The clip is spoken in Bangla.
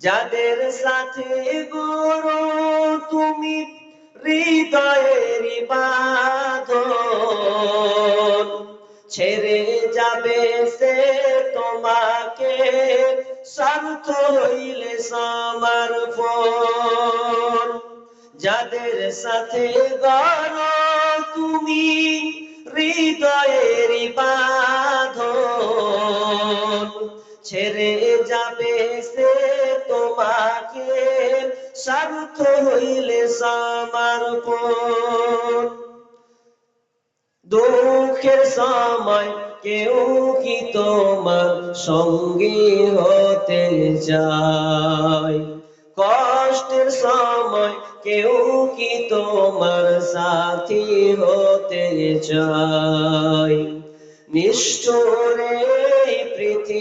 যাদের সাথে গড়ো তুমি হৃদয়ের বাঁধন, ছেড়ে যাবে সে তোমাকে স্বার্থ হইলে সমর্পণ। যাদের সাথে গড়ো তুমি হৃদয়ের বাঁধন, ছেড়ে যাবে সে তোমাকে স্বার্থ হইলে সমর্পণ। দুঃখের সময় কেউ কি তোমার সঙ্গী হতে চায়? কষ্টের সময় কেউ কি তোমার সাথী হতে চায়? নিষ্ঠুর এই পৃথিবী